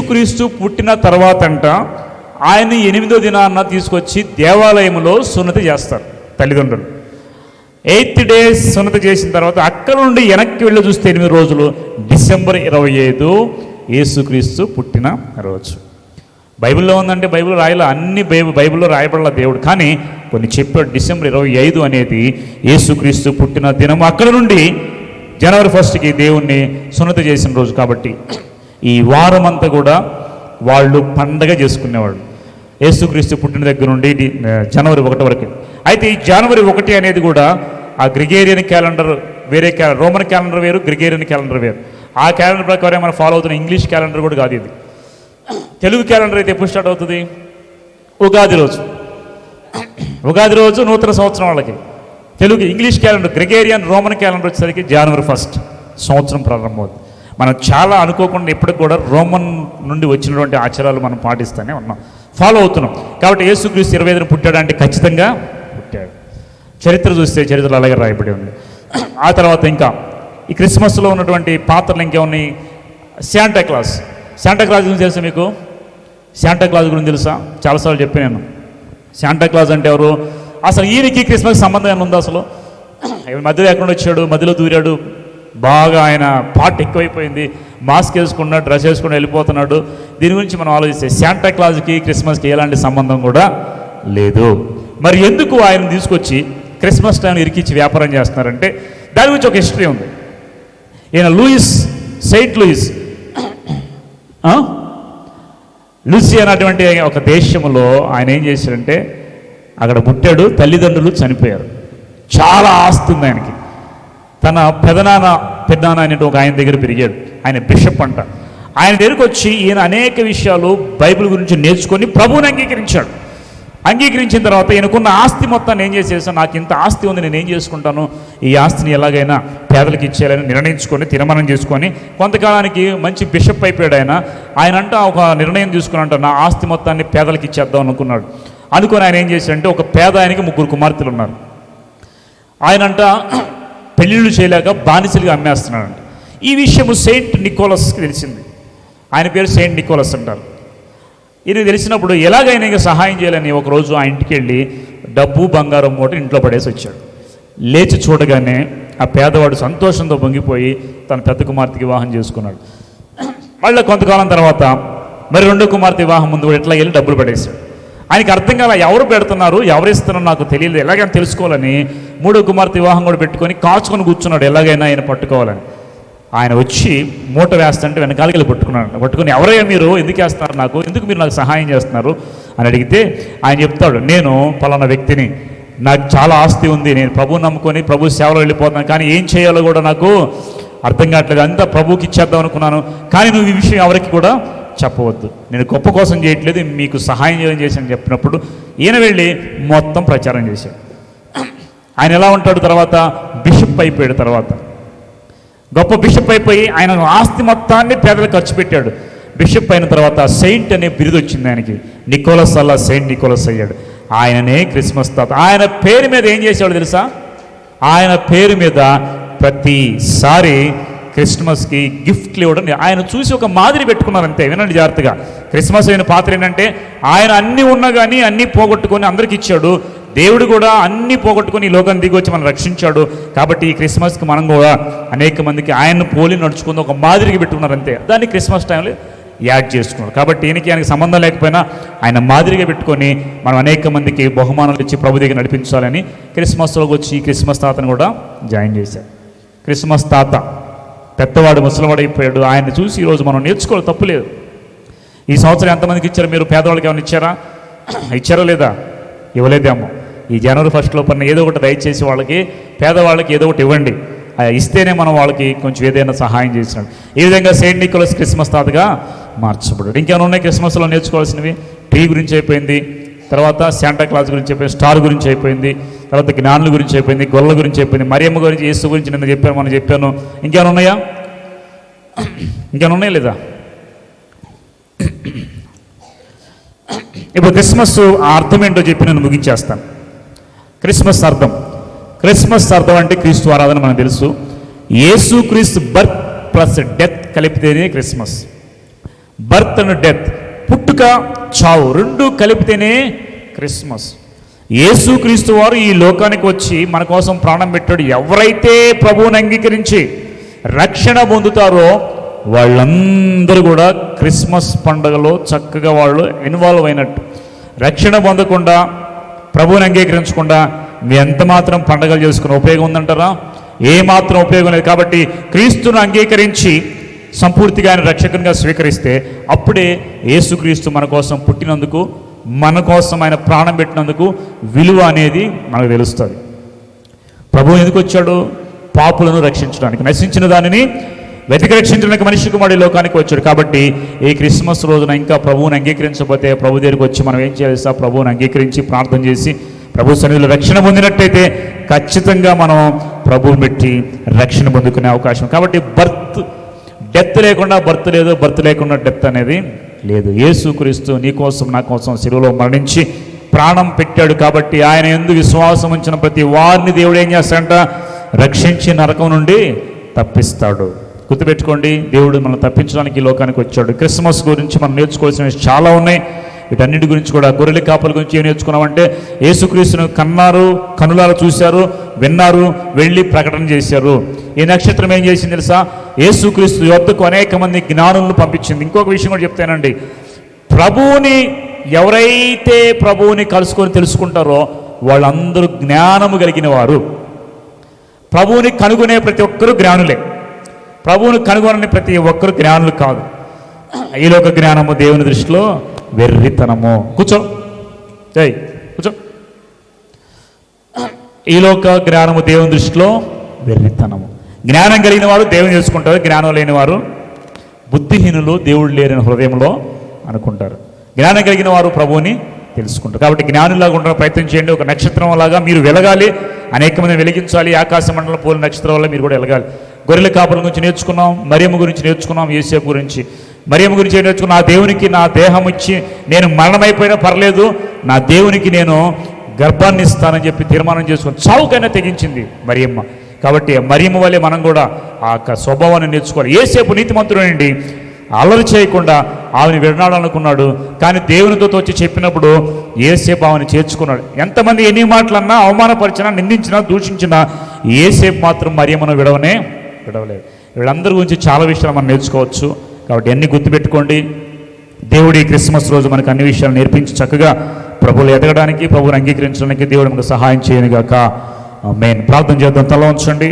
యేసుక్రీస్తు పుట్టిన తర్వాతంట ఆయన 8వ దినాన్న తీసుకొచ్చి దేవాలయంలో సున్నతి చేస్తారు తల్లిదండ్రులు. 8th డే సున్నతి చేసిన తర్వాత అక్కడ నుండి వెనక్కి వెళ్ళి చూస్తే 8 రోజులు డిసెంబర్ 25 యేసుక్రీస్తు పుట్టిన రోజు. బైబిల్లో ఉందంటే బైబిల్ రాయలా, అన్ని బైబిల్లో రాయబడాల దేవుడు, కానీ కొన్ని చెప్పాడు. డిసెంబర్ 25 అనేది యేసుక్రీస్తు పుట్టిన దినం. అక్కడ నుండి జనవరి 1కి దేవుణ్ణి సున్నతి చేసిన రోజు. కాబట్టి ఈ వారం అంతా కూడా వాళ్ళు పండగ చేసుకునేవాళ్ళు యేసుక్రీస్తు పుట్టిన దగ్గర నుండి జనవరి 1 వరకు. అయితే ఈ జనవరి 1 అనేది కూడా ఆ గ్రిగేరియన్ క్యాలెండర్ వేరే, రోమన్ క్యాలెండర్ వేరు, గ్రిగేరియన్ క్యాలెండర్ వేరు. ఆ క్యాలెండర్ ప్రకారం మనం ఫాలో అవుతున్న ఇంగ్లీష్ క్యాలెండర్ కూడా కాదు ఇది. తెలుగు క్యాలెండర్ అయితే ఎప్పుడు స్టార్ట్ అవుతుంది? ఉగాది రోజు. ఉగాది రోజు నూతన సంవత్సరం వాళ్ళకి. Telugu English calendar, Gregorian Roman calendar వచ్చేసరికి జనవరి 1 సంవత్సరం ప్రారంభమవుతుంది. మనం చాలా అనుకోకుండా ఇప్పటికి కూడా రోమన్ నుండి వచ్చినటువంటి ఆచారాలు మనం పాటిస్తూనే ఉన్నాం, ఫాలో అవుతున్నాం. కాబట్టి యేసుక్రీస్తు 25న పుట్టాడంటే ఖచ్చితంగా పుట్టాడు. చరిత్ర చూస్తే చరిత్రలో అలాగే రాయబడి ఉంది. ఆ తర్వాత ఇంకా ఈ క్రిస్మస్లో ఉన్నటువంటి పాత్రలు ఇంకేమున్నాయి? శాంటాక్లాస్. శాంటాక్లాస్ గురించి తెలుసా మీకు? శాంటాక్లాస్ గురించి తెలుసా? చాలాసార్లు చెప్పాను నేను. శాంటాక్లాస్ అంటే ఎవరు? అసలు ఈయనకి క్రిస్మస్ సంబంధం ఏమైనా ఉందా? అసలు మధ్యలో ఎక్కడ వచ్చాడు, మధ్యలో దూరాడు, బాగా ఆయన పాట ఎక్కువైపోయింది, మాస్క్ వేసుకున్నాడు, డ్రెస్ వేసుకుని వెళ్ళిపోతున్నాడు. దీని గురించి మనం ఆలోచిస్తే శాంటాక్లాజ్కి క్రిస్మస్కి ఎలాంటి సంబంధం కూడా లేదు. మరి ఎందుకు ఆయన తీసుకొచ్చి క్రిస్మస్ టైం ఇరికిచ్చి వ్యాపారం చేస్తున్నారంటే దాని గురించి ఒక హిస్టరీ ఉంది. ఈయన సెయింట్ లూయిస్ లూసి అన్నటువంటి ఒక దేశంలో ఆయన ఏం చేశారంటే అక్కడ పుట్టాడు. తల్లిదండ్రులు చనిపోయారు. చాలా ఆస్తి ఉంది ఆయనకి. తన పెద్దనాన్న అనేటువంటి ఒక ఆయన దగ్గర పెరిగాడు. ఆయన బిషప్ అంట. ఆయన దగ్గరికి వచ్చి ఈయన అనేక విషయాలు బైబిల్ గురించి నేర్చుకొని ప్రభువుని అంగీకరించాడు. అంగీకరించిన తర్వాత ఈయనకున్న ఆస్తి మొత్తాన్ని ఏం చేసేసాను, నాకు ఇంత ఆస్తి ఉంది, నేను ఏం చేసుకుంటాను, ఈ ఆస్తిని ఎలాగైనా పేదలకు ఇచ్చేయాలని నిర్ణయించుకొని తీర్మానం చేసుకొని కొంతకాలానికి మంచి బిషప్ అయిపోయాడు ఆయన. ఆయనంట ఒక నిర్ణయం తీసుకున్నంట, నా ఆస్తి మొత్తాన్ని పేదలకు ఇచ్చేద్దాం అనుకున్నాడు. అనుకుని ఆయన ఏం చేశాడంటే ఒక పేద ఆయనకి 3 కుమార్తెలు ఉన్నారు. ఆయనంట పెళ్ళిళ్ళు చేయలేక బానిసలుగా అమ్మేస్తున్నాడంట. ఈ విషయము సెయింట్ నికోలస్కి తెలిసింది. ఆయన పేరు సెయింట్ నికోలస్ అంటారు. ఇది తెలిసినప్పుడు ఎలాగైనా ఇంకా సహాయం చేయాలని ఒకరోజు ఆ ఇంటికి వెళ్ళి డబ్బు బంగారం మూట ఇంట్లో పడేసి వచ్చాడు. లేచి చూడగానే ఆ పేదవాడు సంతోషంతో పొంగిపోయి తన పెద్ద కుమార్తెకి వివాహం చేసుకున్నాడు. మళ్ళీ కొంతకాలం తర్వాత మరి 2వ కుమార్తె వివాహం ముందు కూడా ఇట్లా వెళ్ళి డబ్బులు పడేశాడు. ఆయనకి అర్థం కాల, ఎవరు పెడుతున్నారు, ఎవరు ఇస్తున్నారు నాకు తెలియదు, ఎలాగైనా తెలుసుకోవాలని 3వ కుమార్తె వివాహం కూడా పెట్టుకొని కాచుకొని కూర్చున్నాడు, ఎలాగైనా ఆయన పట్టుకోవాలని. ఆయన వచ్చి మూట వేస్తుంటే వెనకాలకి వెళ్ళి పట్టుకుని ఎవరయ్యా మీరు, ఎందుకు వేస్తున్నారు, నాకు ఎందుకు మీరు నాకు సహాయం చేస్తున్నారు అని అడిగితే ఆయన చెప్తాడు, నేను పలానా వ్యక్తిని, నాకు చాలా ఆస్తి ఉంది, నేను ప్రభువు నమ్ముకొని ప్రభు సేవలో వెళ్ళిపోతున్నాను, కానీ ఏం చేయాలో కూడా నాకు అర్థం కావట్లేదు, అంతా ప్రభువుకి ఇచ్చేద్దాం అనుకున్నాను, కానీ నువ్వు ఈ విషయం ఎవరికి కూడా చెప్పవద్దు, నేను గొప్ప కోసం చేయట్లేదు, మీకు సహాయం చేశాను చెప్పినప్పుడు ఈయన వెళ్ళి మొత్తం ప్రచారం చేశాడు. ఆయన ఎలా ఉంటాడు తర్వాత? బిషప్ అయిపోయాడు. తర్వాత గొప్ప బిషప్ అయిపోయి ఆయన ఆస్తి మొత్తాన్ని పేదలకు ఖర్చు పెట్టాడు. బిషప్ అయిన తర్వాత సెయింట్ అనే బిరుదు వచ్చింది ఆయనకి. నికోలస్ అలా సెయింట్ నికోలస్ అయ్యాడు. ఆయననే క్రిస్మస్ తాత. ఆయన పేరు మీద ఏం చేసేవాడు తెలుసా? ఆయన పేరు మీద ప్రతిసారి క్రిస్మస్కి గిఫ్ట్లు ఇవ్వడం ఆయన చూసి ఒక మాదిరి పెట్టుకున్నారు అంతే. వినండి జాగ్రత్తగా. క్రిస్మస్ అయిన పాత్ర ఏంటంటే ఆయన అన్నీ ఉన్నా కానీ అన్నీ పోగొట్టుకొని అందరికి ఇచ్చాడు. దేవుడు కూడా అన్నీ పోగొట్టుకొని ఈ లోకం దిగి వచ్చి మనం రక్షించాడు. కాబట్టి ఈ క్రిస్మస్కి మనం కూడా అనేక మందికి ఆయన్ని పోలి నడుచుకుని ఒక మాదిరికి పెట్టుకున్నారు అంతే. దాన్ని క్రిస్మస్ టైంలో యాడ్ చేసుకున్నారు. కాబట్టి ఆయనకి సంబంధం లేకపోయినా ఆయన మాదిరిగా పెట్టుకొని మనం అనేక మందికి బహుమానాలు ఇచ్చి ప్రభు దగ్గర నడిపించాలని క్రిస్మస్లోకి వచ్చి క్రిస్మస్ తాతను కూడా జాయిన్ చేశారు. క్రిస్మస్ తాత పెద్దవాడు ముసలివాడు అయిపోయాడు. ఆయన్ని చూసి ఈరోజు మనం నేర్చుకోవాలి, తప్పులేదు. ఈ సంవత్సరం ఎంతమందికి ఇచ్చారు మీరు? పేదవాళ్ళకి ఏమైనా ఇచ్చారా? ఇచ్చారా లేదా? ఇవ్వలేదేమో. ఈ జనవరి 1 లోపల ఏదో ఒకటి దయచేసి వాళ్ళకి, పేదవాళ్ళకి ఏదో ఒకటి ఇవ్వండి. ఇస్తేనే మనం వాళ్ళకి కొంచెం ఏదైనా సహాయం చేసినాడు. ఈ విధంగా సెయింట్ నికోలస్ క్రిస్మస్ తాతగా మార్చబడ్డాడు. ఇంకేమైనా ఉన్నాయి క్రిస్మస్లో నేర్చుకోవాల్సినవి? ట్రీ గురించి అయిపోయింది, తర్వాత శాంటాక్లాజ్ గురించి అయిపోయింది, స్టార్ గురించి అయిపోయింది, తర్వాత జ్ఞానుల గురించి అయిపోయింది, గొల్ల గురించి అయిపోయింది, మరియమ్మ గురించి, యేసు గురించి నిన్న చెప్పాను, మనం చెప్పాను. ఇంకేమైనా ఉన్నాయా? ఇంకేమైనా ఉన్నాయా లేదా? ఇప్పుడు క్రిస్మస్ అర్థం ఏంటో చెప్పి నేను ముగించేస్తాను. క్రిస్మస్ అర్థం అంటే క్రీస్తు ఆరాధన మనకు తెలుసు. Yesu Kristu birth plus death కలిపితేనే క్రిస్మస్. బర్త్ అండ్ డెత్, పుట్టుక చావు రెండు కలిపితేనే క్రిస్మస్. యేసుక్రీస్తు వారు ఈ లోకానికి వచ్చి మన కోసం ప్రాణం పెట్టాడు. ఎవరైతే ప్రభువుని అంగీకరించి రక్షణ పొందుతారో వాళ్ళందరూ కూడా క్రిస్మస్ పండుగలో చక్కగా వాళ్ళు ఇన్వాల్వ్ అయినట్టు. రక్షణ పొందకుండా ప్రభువుని అంగీకరించకుండా మీ ఎంత మాత్రం పండుగలు చేసుకునే ఉపయోగం ఉందంటారా? ఏమాత్రం ఉపయోగం లేదు. కాబట్టి క్రీస్తును అంగీకరించి సంపూర్తిగా ఆయన రక్షకునిగా స్వీకరిస్తే అప్పుడే యేసుక్రీస్తు మన కోసం పుట్టినందుకు, మన కోసం ఆయన ప్రాణం పెట్టినందుకు విలువ అనేది మనకు తెలుస్తుంది. ప్రభువు ఎందుకు వచ్చాడు? పాపులను రక్షించడానికి, నశించిన దానిని వెతికి రక్షించడానికి మనిషి కుమారుడు లోకానికి వచ్చాడు. కాబట్టి ఈ క్రిస్మస్ రోజున ఇంకా ప్రభువుని అంగీకరించకపోతే ప్రభు దగ్గరికి వచ్చి మనం ఏం చేయాలి? ప్రభువుని అంగీకరించి ప్రార్థన చేసి ప్రభు సన్నిధిలో రక్షణ పొందినట్టయితే ఖచ్చితంగా మనం ప్రభువుని పెట్టి రక్షణ పొందుకునే అవకాశం. కాబట్టి డెత్ లేకుండా బర్త్ లేదు, బర్త్ లేకుండా డెత్ అనేది లేదు. యేసుక్రీస్తు నీ కోసం నా కోసం శిలువలో మరణించి ప్రాణం పెట్టాడు. కాబట్టి ఆయన యందు విశ్వాసం ఉంచిన ప్రతి వారిని దేవుడు ఏం చేస్తాడంట? రక్షించి నరకం నుండి తప్పిస్తాడు. గుర్తుపెట్టుకోండి, దేవుడు మనం తప్పించడానికి ఈ లోకానికి వచ్చాడు. క్రిస్మస్ గురించి మనం నేర్చుకోవాల్సినవి చాలా ఉన్నాయి. వీటన్నిటి గురించి కూడా, గొర్రెల కాపల గురించి ఏం నేర్చుకున్నామంటే యేసుక్రీస్తును కన్నులారా చూశారు, విన్నారు, వెళ్ళి ప్రకటన చేశారు. ఈ నక్షత్రం ఏం చేసింది తెలుసా? యేసుక్రీస్తు యొద్దకు అనేక మంది జ్ఞానులను పంపించింది. ఇంకొక విషయం కూడా చెప్తానండి, ఎవరైతే ప్రభువుని కలుసుకొని తెలుసుకుంటారో వాళ్ళందరూ జ్ఞానము కలిగిన వారు. ప్రభువుని కనుగొనే ప్రతి ఒక్కరూ జ్ఞానులే. ప్రభువుని కనుగొనని ప్రతి ఒక్కరు జ్ఞానులు కాదు. ఈ లోక జ్ఞానము దేవుని దృష్టిలో వెర్రితనము. కూర్చో. ఈ లోక జ్ఞానము దేవుని దృష్టిలో వెర్రితనము. జ్ఞానం కలిగిన వారు దేవుని తెలుసుకుంటారు, జ్ఞానం లేని వారు బుద్ధిహీనులు, దేవుడు లేని హృదయంలో అనుకుంటారు. జ్ఞానం కలిగిన వారు ప్రభువుని తెలుసుకుంటారు. కాబట్టి జ్ఞానులాగా ఉండడం ప్రయత్నం చేయండి. ఒక నక్షత్రం లాగా మీరు వెలగాలి, అనేక మంది వెలిగించాలి. ఆకాశ మండలం పోలిన నక్షత్రం వల్ల మీరు కూడా వెలగాలి. గొర్రెల కాపుల గురించి నేర్చుకున్నాం, మరియమ్మ గురించి నేర్చుకున్నాం, యేసేపు గురించి. మరియమ్మ గురించి నేర్చుకున్నాం, నా దేవునికి నా దేహం ఇచ్చి నేను మరణమైపోయినా పర్లేదు, నా దేవునికి నేను గర్భాన్ని ఇస్తానని చెప్పి తీర్మానం చేసుకుని చావుకైనా తెగించింది మరియమ్మ. కాబట్టి మరియమ్మ వల్లే మనం కూడా ఆ స్వభావాన్ని నేర్చుకోవాలి. యేసేపు నీతిమంతుడేనండి, అల్లరి చేయకుండా ఆమెను విడనాడాలనుకున్నాడు. కానీ దేవునితో వచ్చి చెప్పినప్పుడు యేసేపు ఆమెను చేర్చుకున్నాడు. ఎంతమంది ఎన్ని మాటలన్నా, అవమానపరిచినా, నిందించినా, దూషించినా యేసేపు మాత్రం మరియమ్మను విడవలేదు. వీళ్ళందరి గురించి చాలా విషయాలు మనం నేర్చుకోవచ్చు. కాబట్టి అన్ని గుర్తుపెట్టుకోండి. దేవుడు ఈ క్రిస్మస్ రోజు మనకు అన్ని విషయాలు నేర్పించి చక్కగా ప్రభువులు ఎదగడానికి, ప్రభువుని అంగీకరించడానికి దేవుడు మనకు సహాయం చేయనుగాక. ఆమేన్. ప్రార్థన చేద్దాం. తల ఉంచండి.